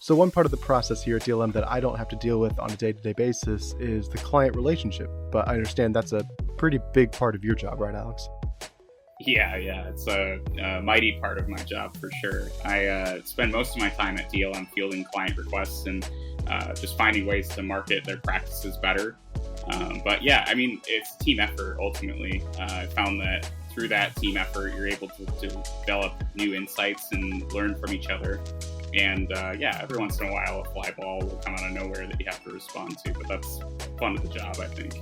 So one part of the process here at DLM that I don't have to deal with on a day-to-day basis is the client relationship. But I understand that's a pretty big part of your job, right, Alex? Yeah, it's a mighty part of my job for sure. I spend most of my time at DLM fielding client requests and just finding ways to market their practices better. But yeah, I mean, it's a team effort ultimately. I found that through that team effort, you're able to develop new insights and learn from each other. And yeah, every once in a while, a fly ball will come out of nowhere that you have to respond to. But that's fun of the job, I think.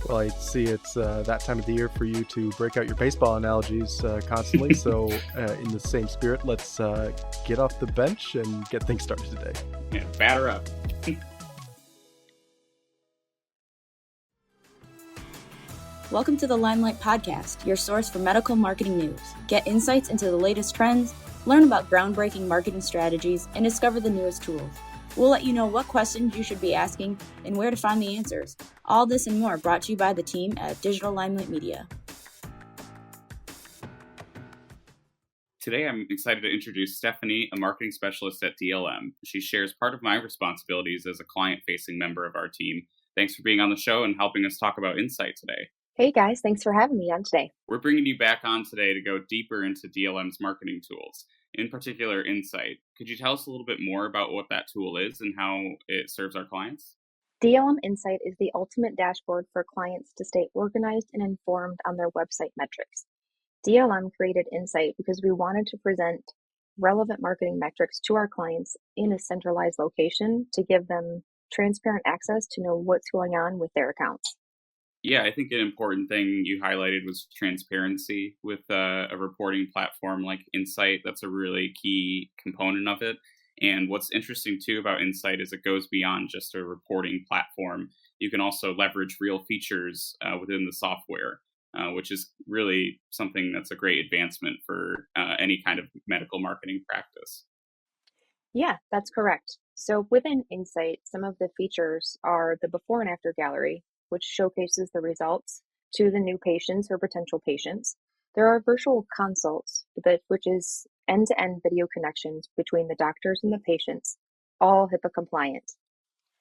Well, I see it's that time of the year for you to break out your baseball analogies constantly. So in the same spirit, let's get off the bench and get things started today. Yeah, batter up. Welcome to the Limelight podcast, your source for medical marketing news. Get insights into the latest trends, learn about groundbreaking marketing strategies, and discover the newest tools. We'll let you know what questions you should be asking and where to find the answers. All this and more brought to you by the team at Digital Limelight Media. Today, I'm excited to introduce Stephanie, a marketing specialist at DLM. She shares part of my responsibilities as a client-facing member of our team. Thanks for being on the show and helping us talk about Insight today. Hey guys, thanks for having me on today. We're bringing you back on today to go deeper into DLM's marketing tools, in particular Insight. Could you tell us a little bit more about what that tool is and how it serves our clients? DLM Insight is the ultimate dashboard for clients to stay organized and informed on their website metrics. DLM created Insight because we wanted to present relevant marketing metrics to our clients in a centralized location to give them transparent access to know what's going on with their accounts. Yeah, I think an important thing you highlighted was transparency with a reporting platform like Insight. That's a really key component of it. And what's interesting too about Insight is it goes beyond just a reporting platform. You can also leverage real features within the software, which is really something that's a great advancement for any kind of medical marketing practice. Yeah, that's correct. So within Insight, some of the features are the before and after gallery, which showcases the results to the new patients or potential patients. There are virtual consults, which is end-to-end video connections between the doctors and the patients, all HIPAA compliant.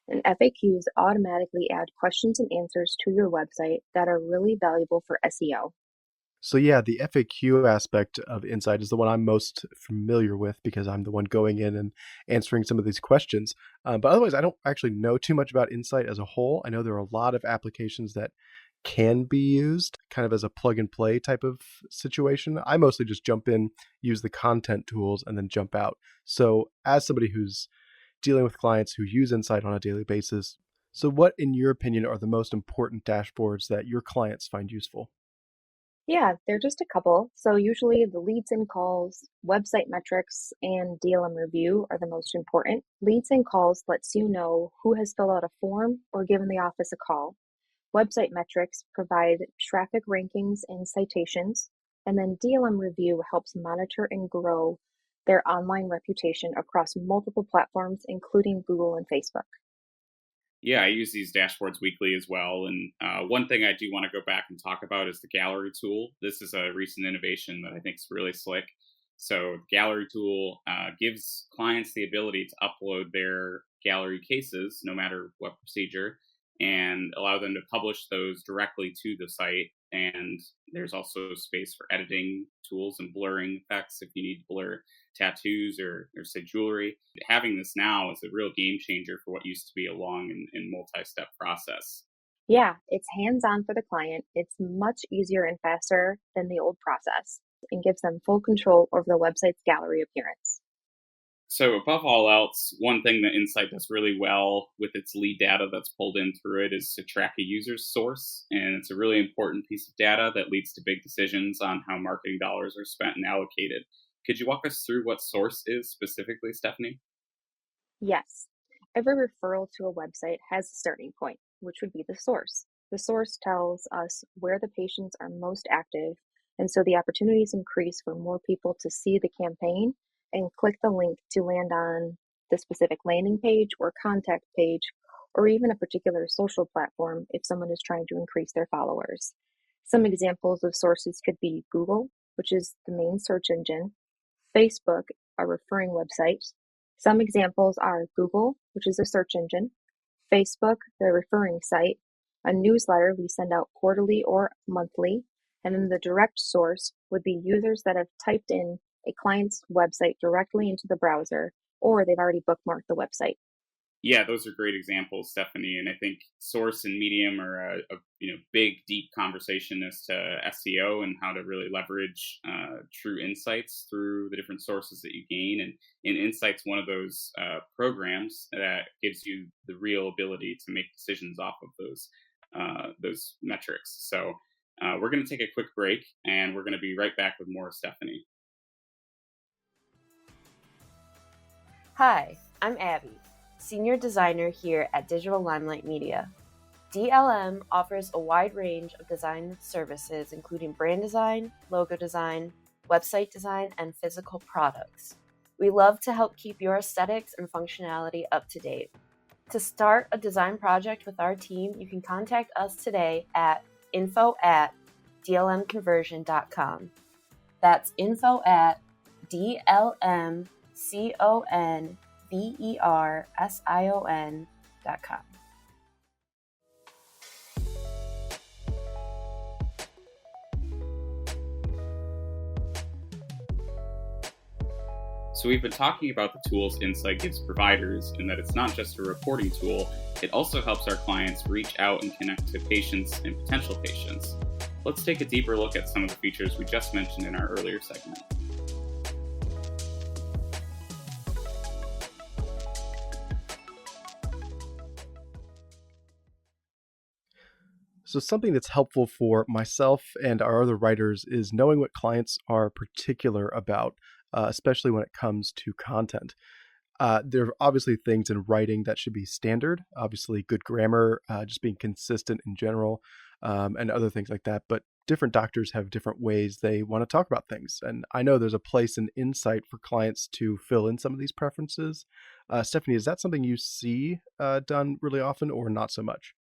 And FAQs automatically add questions and answers to your website that are really valuable for SEO. So yeah, the FAQ aspect of Insight is the one I'm most familiar with because I'm the one going in and answering some of these questions. But otherwise, I don't actually know too much about Insight as a whole. I know there are a lot of applications that can be used kind of as a plug and play type of situation. I mostly just jump in, use the content tools, and then jump out. So as somebody who's dealing with clients who use Insight on a daily basis, so what, in your opinion, are the most important dashboards that your clients find useful? Yeah, they're just a couple. So usually the leads and calls, website metrics, and DLM review are the most important. Leads and calls lets you know who has filled out a form or given the office a call. Website metrics provide traffic rankings and citations. And then DLM review helps monitor and grow their online reputation across multiple platforms, including Google and Facebook. Yeah, I use these dashboards weekly as well. And one thing I do want to go back and talk about is the gallery tool. This is a recent innovation that I think is really slick. So the gallery tool gives clients the ability to upload their gallery cases, no matter what procedure, and allow them to publish those directly to the site. And there's also space for editing tools and blurring effects if you need to blur tattoos or say jewelry. Having this now is a real game changer for what used to be a long and multi-step process. Yeah, it's hands-on for the client. It's much easier and faster than the old process and gives them full control over the website's gallery appearance. So above all else, one thing that Insight does really well with its lead data that's pulled in through it is to track a user's source. And it's a really important piece of data that leads to big decisions on how marketing dollars are spent and allocated. Could you walk us through what source is specifically, Stephanie? Yes, every referral to a website has a starting point, which would be the source. The source tells us where the patients are most active, and so the opportunities increase for more people to see the campaign and click the link to land on the specific landing page or contact page, or even a particular social platform if someone is trying to increase their followers. Some examples of sources could be Google, which is the main search engine, Facebook, a referring website, Some examples are Google, which is a search engine, Facebook, the referring site, a newsletter we send out quarterly or monthly, and then the direct source would be users that have typed in a client's website directly into the browser, or they've already bookmarked the website. Yeah, those are great examples, Stephanie. And I think Source and Medium are a big, deep conversation as to SEO and how to really leverage true insights through the different sources that you gain. And in Insight's one of those programs that gives you the real ability to make decisions off of those metrics. So we're going to take a quick break, and we're going to be right back with more of Stephanie. Hi, I'm Abby, Senior Designer here at Digital Limelight Media. DLM offers a wide range of design services, including brand design, logo design, website design, and physical products. We love to help keep your aesthetics and functionality up to date. To start a design project with our team, you can contact us today at info@dlmconversion.com. That's info@dlmconversion.com. So we've been talking about the tools Insight gives providers, and that it's not just a reporting tool, it also helps our clients reach out and connect to patients and potential patients. Let's take a deeper look at some of the features we just mentioned in our earlier segment. So something that's helpful for myself and our other writers is knowing what clients are particular about, especially when it comes to content. There are obviously things in writing that should be standard, obviously good grammar, just being consistent in general, and other things like that. But different doctors have different ways they want to talk about things. And I know there's a place in Insight for clients to fill in some of these preferences. Stephanie, is that something you see done really often or not so much?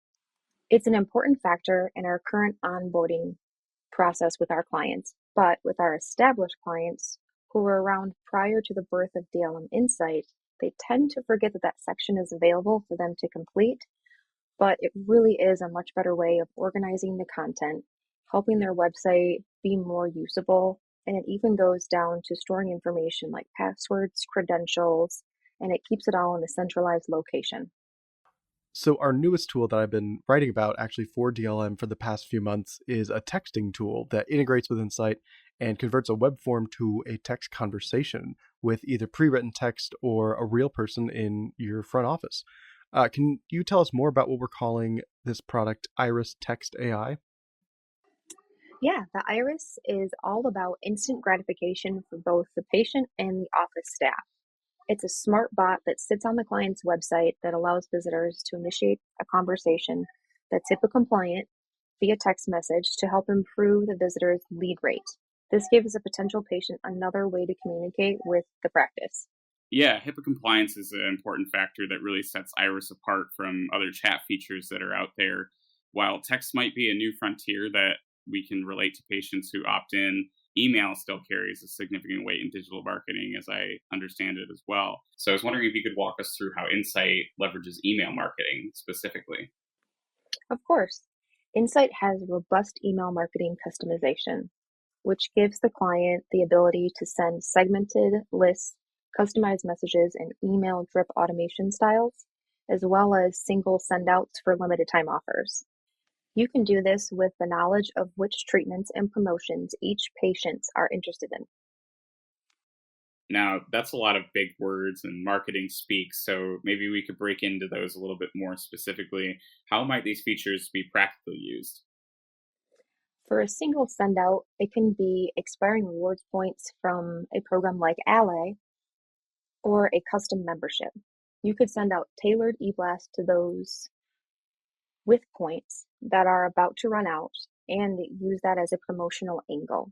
It's an important factor in our current onboarding process with our clients, but with our established clients who were around prior to the birth of DLM Insight, they tend to forget that that section is available for them to complete, but it really is a much better way of organizing the content, helping their website be more usable, and it even goes down to storing information like passwords, credentials, and it keeps it all in a centralized location. So our newest tool that I've been writing about actually for DLM for the past few months is a texting tool that integrates with Insight and converts a web form to a text conversation with either pre-written text or a real person in your front office. Can you tell us more about what we're calling this product, Iris Text AI? Yeah, the Iris is all about instant gratification for both the patient and the office staff. It's a smart bot that sits on the client's website that allows visitors to initiate a conversation that's HIPAA compliant via text message to help improve the visitor's lead rate. This gives a potential patient another way to communicate with the practice. Yeah, HIPAA compliance is an important factor that really sets Iris apart from other chat features that are out there. While text might be a new frontier that we can relate to patients who opt in, email still carries a significant weight in digital marketing, as I understand it as well. So I was wondering if you could walk us through how Insight leverages email marketing specifically. Of course, Insight has robust email marketing customization, which gives the client the ability to send segmented lists, customized messages, and email drip automation styles, as well as single sendouts for limited time offers. You can do this with the knowledge of which treatments and promotions each patient are interested in. Now, that's a lot of big words and marketing speak, so maybe we could break into those a little bit more specifically. How might these features be practically used? For a single sendout, it can be expiring rewards points from a program like Ally or a custom membership. You could send out tailored e-blasts to those with points that are about to run out and use that as a promotional angle.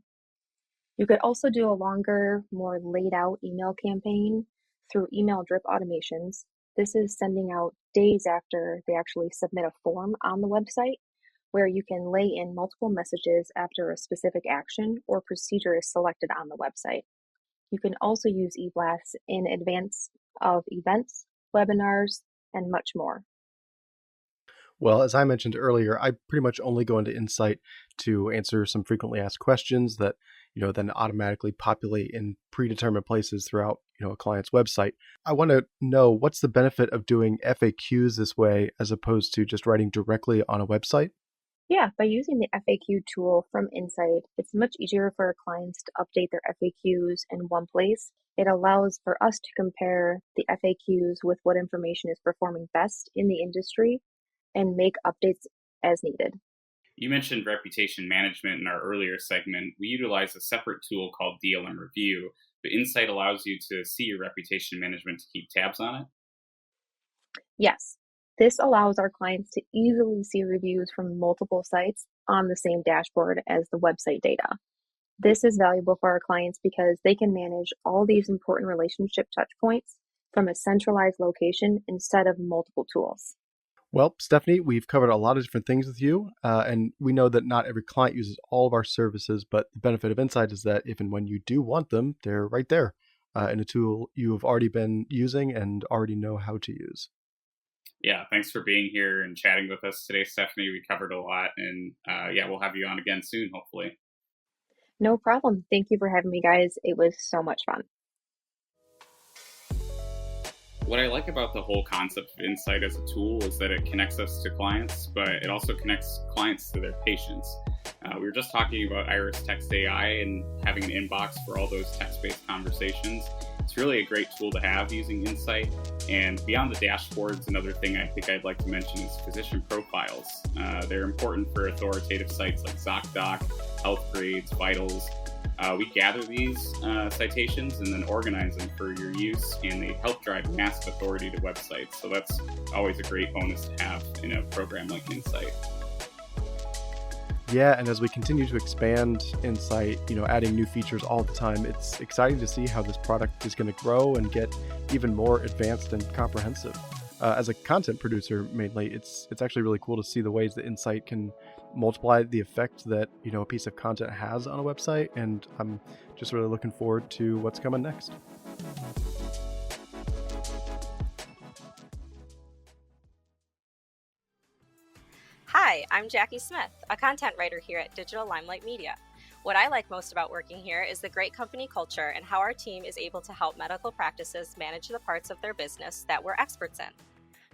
You could also do a longer, more laid out email campaign through email drip automations. This is sending out days after they actually submit a form on the website, where you can lay in multiple messages after a specific action or procedure is selected on the website. You can also use e-blasts in advance of events, webinars, and much more. Well, as I mentioned earlier, I pretty much only go into Insight to answer some frequently asked questions that, then automatically populate in predetermined places throughout, a client's website. I want to know, what's the benefit of doing FAQs this way as opposed to just writing directly on a website? Yeah, by using the FAQ tool from Insight, it's much easier for our clients to update their FAQs in one place. It allows for us to compare the FAQs with what information is performing best in the industry and make updates as needed. You mentioned reputation management in our earlier segment. We utilize a separate tool called DLM Review, but Insight allows you to see your reputation management to keep tabs on it. Yes, this allows our clients to easily see reviews from multiple sites on the same dashboard as the website data. This is valuable for our clients because they can manage all these important relationship touchpoints from a centralized location instead of multiple tools. Well, Stephanie, we've covered a lot of different things with you, and we know that not every client uses all of our services, but the benefit of Insight is that if and when you do want them, they're right there in a tool you have already been using and already know how to use. Yeah, thanks for being here and chatting with us today, Stephanie. We covered a lot, and we'll have you on again soon, hopefully. No problem. Thank you for having me, guys. It was so much fun. What I like about the whole concept of Insight as a tool is that it connects us to clients, but it also connects clients to their patients. We were just talking about Iris Text AI and having an inbox for all those text-based conversations. It's really a great tool to have using Insight. And beyond the dashboards, another thing I think I'd like to mention is physician profiles. They're important for authoritative sites like ZocDoc, Health Grades, Vitals. We gather these citations and then organize them for your use, and they help drive massive authority to websites. So that's always a great bonus to have in a program like Insight. Yeah, and as we continue to expand Insight, adding new features all the time, it's exciting to see how this product is going to grow and get even more advanced and comprehensive. As a content producer, mainly, it's actually really cool to see the ways that Insight can multiply the effect that a piece of content has on a website, and I'm just really looking forward to what's coming next. Hi, I'm Jackie Smith, a content writer here at Digital Limelight Media. What I like most about working here is the great company culture and how our team is able to help medical practices manage the parts of their business that we're experts in.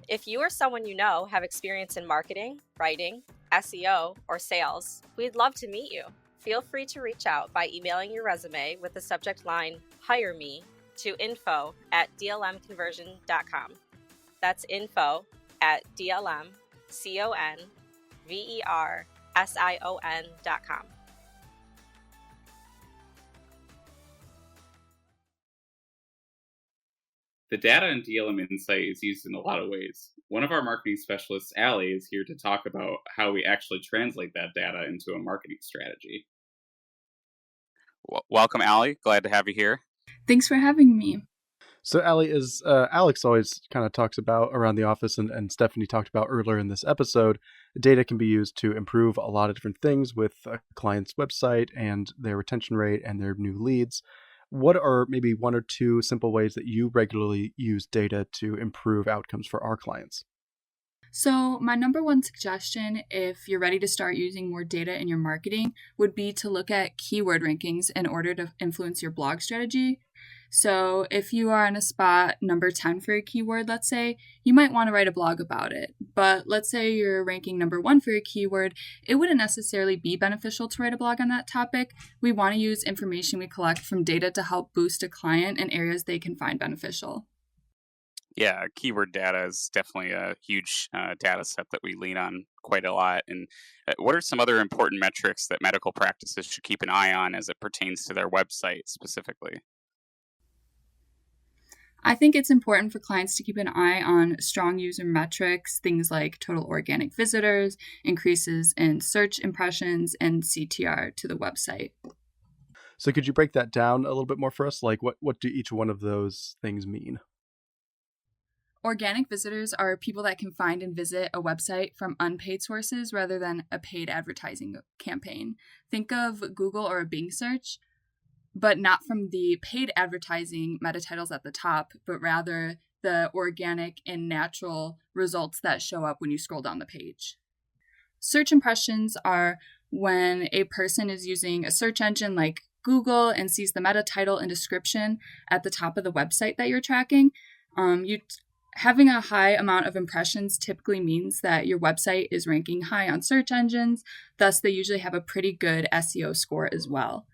If you or someone you know have experience in marketing, writing, SEO, or sales, we'd love to meet you. Feel free to reach out by emailing your resume with the subject line, Hire Me, to info@dlmconversion.com. That's info@dlmconversion.com. The data in DLM Insight is used in a lot of ways. One of our marketing specialists, Allie, is here to talk about how we actually translate that data into a marketing strategy. Welcome, Allie. Glad to have you here. Thanks for having me. So, Allie, as Alex always kind of talks about around the office, and Stephanie talked about earlier in this episode, data can be used to improve a lot of different things with a client's website and their retention rate and their new leads. What are maybe one or two simple ways that you regularly use data to improve outcomes for our clients? So my number one suggestion, if you're ready to start using more data in your marketing, would be to look at keyword rankings in order to influence your blog strategy. So if you are in a spot number 10 for a keyword, let's say, you might want to write a blog about it. But let's say you're ranking number 1 for a keyword, it wouldn't necessarily be beneficial to write a blog on that topic. We want to use information we collect from data to help boost a client in areas they can find beneficial. Yeah, keyword data is definitely a huge data set that we lean on quite a lot. And what are some other important metrics that medical practices should keep an eye on as it pertains to their website specifically? I think it's important for clients to keep an eye on strong user metrics, things like total organic visitors, increases in search impressions, and CTR to the website. So could you break that down a little bit more for us? Like what do each one of those things mean? Organic visitors are people that can find and visit a website from unpaid sources rather than a paid advertising campaign. Think of Google or a Bing search. but not from the paid advertising meta titles at the top, but rather the organic and natural results that show up when you scroll down the page. Search impressions are when a person is using a search engine like Google and sees the meta title and description at the top of the website that you're tracking. Having a high amount of impressions typically means that your website is ranking high on search engines, thus they usually have a pretty good SEO score as well.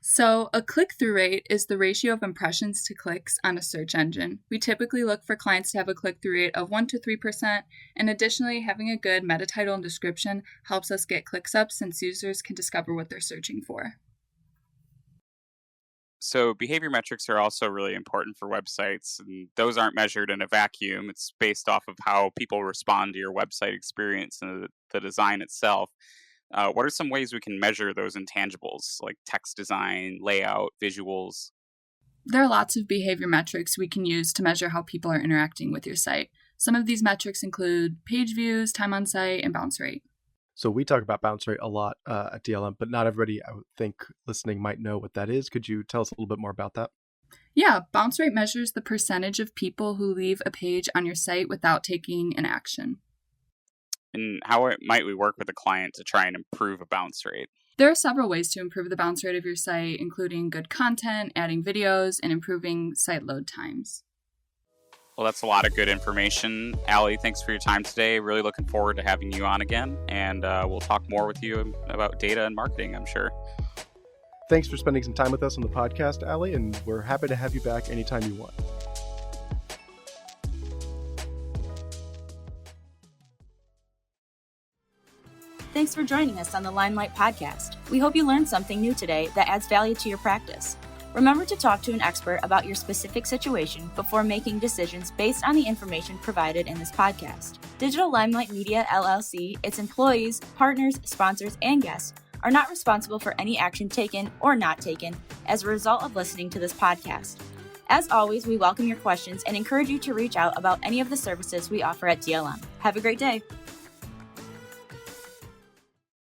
So a click-through rate is the ratio of impressions to clicks on a search engine. We typically look for clients to have a click-through rate of 1 to 3%, and additionally, having a good meta title and description helps us get clicks up since users can discover what they're searching for. So behavior metrics are also really important for websites, and those aren't measured in a vacuum. It's based off of how people respond to your website experience and the design itself. What are some ways we can measure those intangibles, like text design, layout, visuals? There are lots of behavior metrics we can use to measure how people are interacting with your site. Some of these metrics include page views, time on site, and bounce rate. So we talk about bounce rate a lot at DLM, but not everybody, I would think, listening might know what that is. Could you tell us a little bit more about that? Yeah, bounce rate measures the percentage of people who leave a page on your site without taking an action. And how might we work with a client to try and improve a bounce rate? There are several ways to improve the bounce rate of your site, including good content, adding videos, and improving site load times. Well, that's a lot of good information. Allie, thanks for your time today. Really looking forward to having you on again, and we'll talk more with you about data and marketing, I'm sure. Thanks for spending some time with us on the podcast, Allie, and we're happy to have you back anytime you want. Thanks for joining us on the Limelight podcast. We hope you learned something new today that adds value to your practice. Remember to talk to an expert about your specific situation before making decisions based on the information provided in this podcast. Digital Limelight Media LLC, its employees, partners, sponsors, and guests are not responsible for any action taken or not taken as a result of listening to this podcast. As always, we welcome your questions and encourage you to reach out about any of the services we offer at DLM. Have a great day.